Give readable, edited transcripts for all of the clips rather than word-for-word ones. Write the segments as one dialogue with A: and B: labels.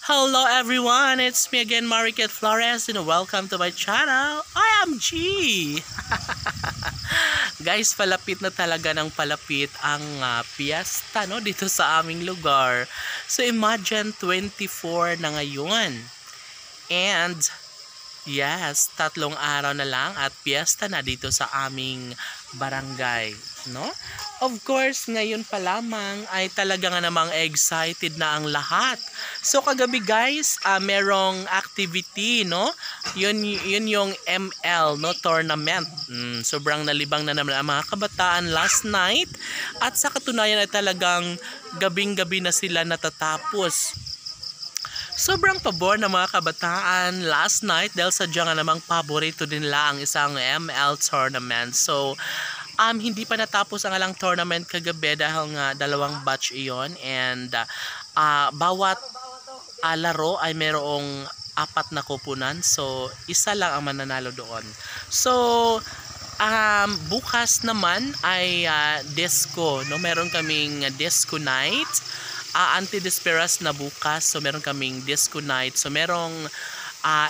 A: Hello everyone, it's me again, Mariket Flores, and welcome to my channel. I am G! Guys, palapit na talaga ng palapit ang piyesta dito sa aming lugar. So imagine 24 na ngayon. And yes, 3 araw na lang at piyesta na dito sa aming barangay, no? Of course, ngayon pa lamang ay talaga nga namang excited na ang lahat. So kagabi guys, merong activity, no? Yun yung ML, no, tournament. Sobrang nalibang na naman ang mga kabataan last night at sa katunayan ay talagang gabing-gabi na sila natatapos. Sobrang pabor ng mga kabataan last night dahil sadya nga namang paborito din nila ang isang ML tournament. So, hindi pa natapos ang alang tournament kagabi dahil nga 2 batch iyon and bawat laro ay mayroong 4 na kupunan. So, isa lang ang mananalo doon. So, bukas naman ay disco, no? Meron kaming disco night. Anti-disperas na bukas, so meron kaming disco night, so merong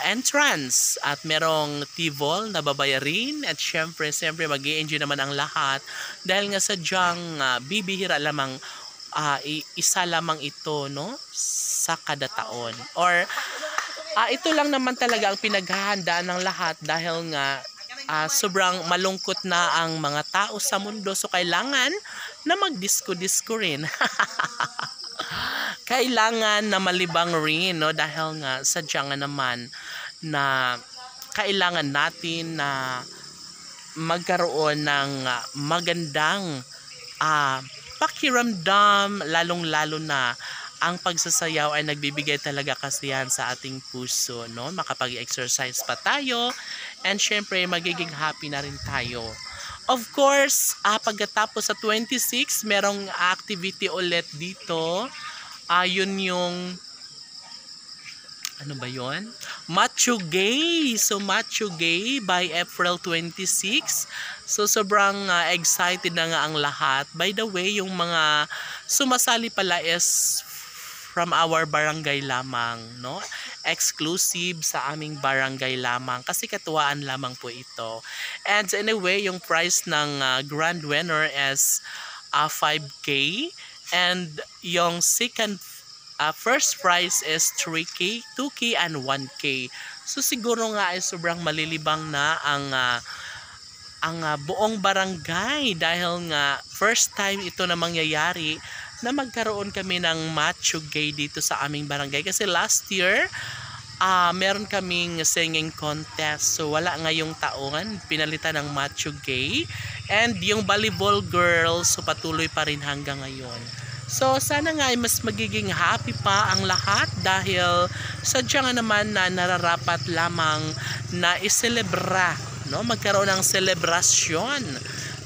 A: entrance at merong T-ball na babayarin at syempre mag-i-enjoy naman ang lahat dahil nga sadyang bibihira lamang isa lamang ito, no, sa kada taon or ito lang naman talaga ang pinaghahandaan ng lahat dahil nga sobrang malungkot na ang mga tao sa mundo, so kailangan na mag-disco-disco rin. Kailangan na malibang rin, no, dahil nga sadya nga naman na kailangan natin na magkaroon ng magandang pakiramdam, lalong-lalo na ang pagsasayaw ay nagbibigay talaga kasiyahan sa ating puso, no? Makapag-exercise pa tayo and syempre magiging happy na rin tayo. Of course, pagkatapos sa 26, merong activity ulit dito. Yun yung ano ba yun? Macho Gay. So Macho Gay by April 26. So sobrang excited na nga ang lahat. By the way, yung mga sumasali pala is from our barangay lamang, no? Exclusive sa aming barangay lamang kasi katuwaan lamang po ito. And anyway, yung price ng grand winner is 5K and yung first prize is 3K, 2K and 1K. So siguro nga ay sobrang malilibang na ang buong barangay dahil nga first time ito na mangyayari na magkaroon kami ng Macho Gay dito sa aming barangay kasi last year meron kaming singing contest, so wala ngayong taon, pinalitan ng Macho Gay and yung volleyball girls, so patuloy pa rin hanggang ngayon. So sana nga ay mas magiging happy pa ang lahat dahil sadya nga naman na nararapat lamang na iselebra, no? Magkaroon ng selebrasyon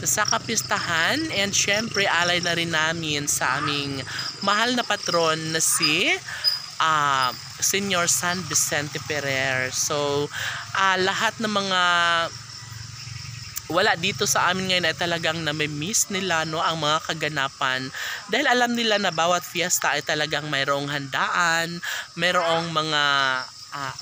A: sa kapistahan and syempre alay na rin namin sa aming mahal na patron na si Senior San Vicente Ferrer. So lahat ng mga wala dito sa amin ngayon ay talagang nami-miss nila, no, ang mga kaganapan dahil alam nila na bawat fiesta ay talagang mayroong handaan, mayroong mga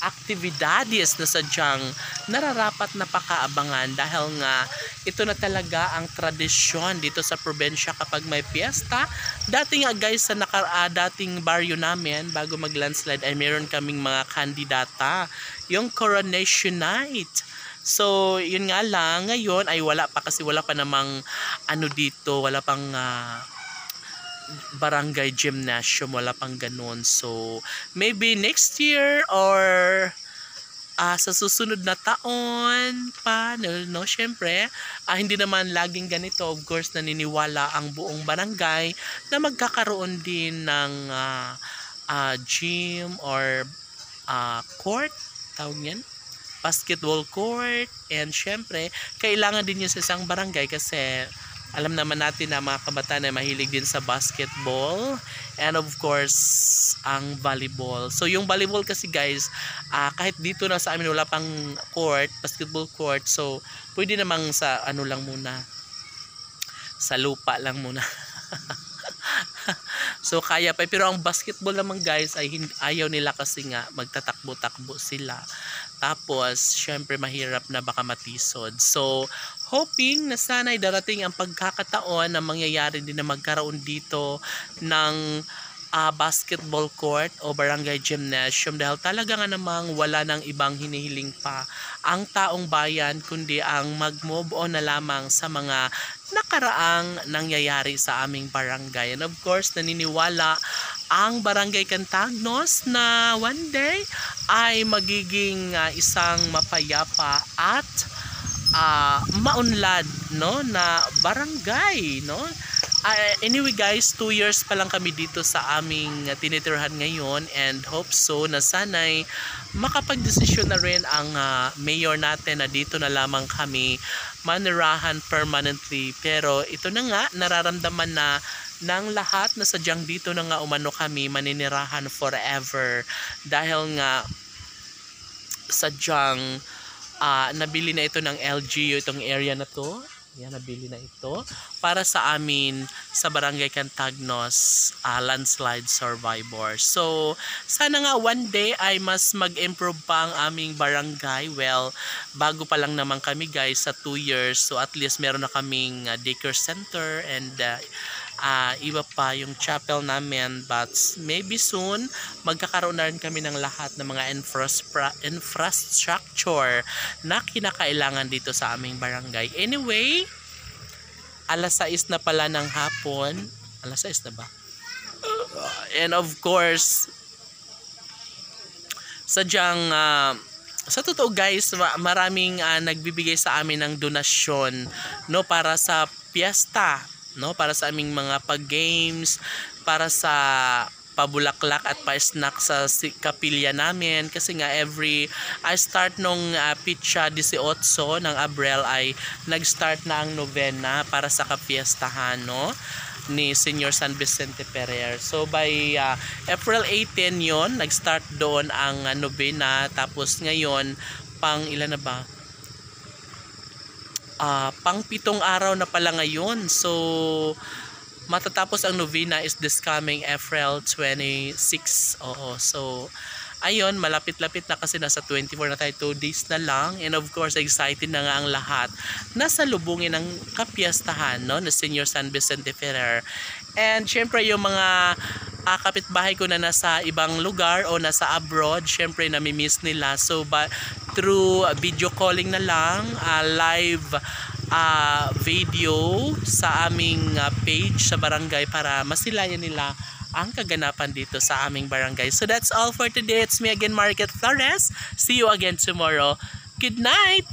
A: aktibidades na sadyang nararapat na pakaabangan dahil nga ito na talaga ang tradisyon dito sa probinsya kapag may fiesta. Dati nga guys sa dating baryo namin bago mag-landslide ay meron kaming mga kandidata, yung coronation night. So yun nga lang ngayon ay wala pa kasi wala pa namang dito, wala pang barangay gymnasium, wala pang ganun. So maybe next year or sa susunod na taon pa, no, syempre hindi naman laging ganito. Of course naniniwala ang buong barangay na magkakaroon din ng gym or court, tawag yan, basketball court, and syempre kailangan din yun sa isang barangay kasi alam naman natin na mga kabataan ay mahilig din sa basketball and of course ang volleyball. So yung volleyball kasi guys, kahit dito na sa amin wala pang court, basketball court, so pwede namang sa lang muna, sa lupa lang muna. So kaya pa, pero ang basketball naman guys ay ayaw nila kasi nga magtatakbo-takbo sila. Tapos syempre mahirap na baka matisod. So hoping na sana ay darating ang pagkakataon na mangyayari din na magkaroon dito ng basketball court o barangay gymnasium, dahil talaga nga namang wala nang ibang hinihiling pa ang taong bayan kundi ang mag-move on na lamang sa mga nakaraang nangyayari sa aming barangay. And of course, naniniwala ang Barangay Cantagnos na one day ay magiging isang mapayapa at maunlad, no, na barangay, no. Anyway guys, 2 years pa lang kami dito sa aming tinitirhan ngayon, and hope so na sana'y makapagdesisyon na rin ang mayor natin na dito na lamang kami manirahan permanently. Pero ito na nga, nararamdaman na ng lahat na sadyang dito na nga umano kami maninirahan forever, dahil nga sadyang nabili na ito ng LGU, itong area na to. Yan, nabili na ito para sa amin sa Barangay Cantagnos landslide survivor. So sana nga one day ay mas mag-improve pa ang aming barangay. Well, bago pa lang naman kami guys sa 2 years, so at least meron na kaming daycare center and iba pa yung chapel namin, but maybe soon magkakaroon na rin kami ng lahat ng mga infrastructure na kinakailangan dito sa aming barangay. Anyway, alas 6 na pala ng hapon. Alas 6 na ba? And of course, sadyang sa totoo guys, maraming nagbibigay sa amin ng donasyon, no, para sa piyesta, no, para sa aming mga pag-games, para sa pabulaklak at pa-snack sa kapilya namin, kasi nga every start nung Pitsa 18 ng Abril ay nag-start na ang novena para sa kapiestahan, no, ni Senior San Vicente Ferrer. So by April 18 yon, nag-start doon ang novena, tapos ngayon pang ilan na ba? Pang 7 araw na pala ngayon. So matatapos ang novena is this coming April 26. Oo. So ayun, malapit-lapit na kasi nasa 24 na tayo, 2 days na lang. And of course, excited na nga ang lahat nasa lubungin ng kapiyastahan, no, na Senior San Vicente Ferrer. And syempre yung mga kapitbahay ko na nasa ibang lugar o nasa abroad, syempre nami-miss nila. So through video calling na lang, live video sa aming page sa barangay para masilayan nila ang kaganapan dito sa aming barangay. So that's all for today. It's me again, Market Flores. See you again tomorrow. Good night!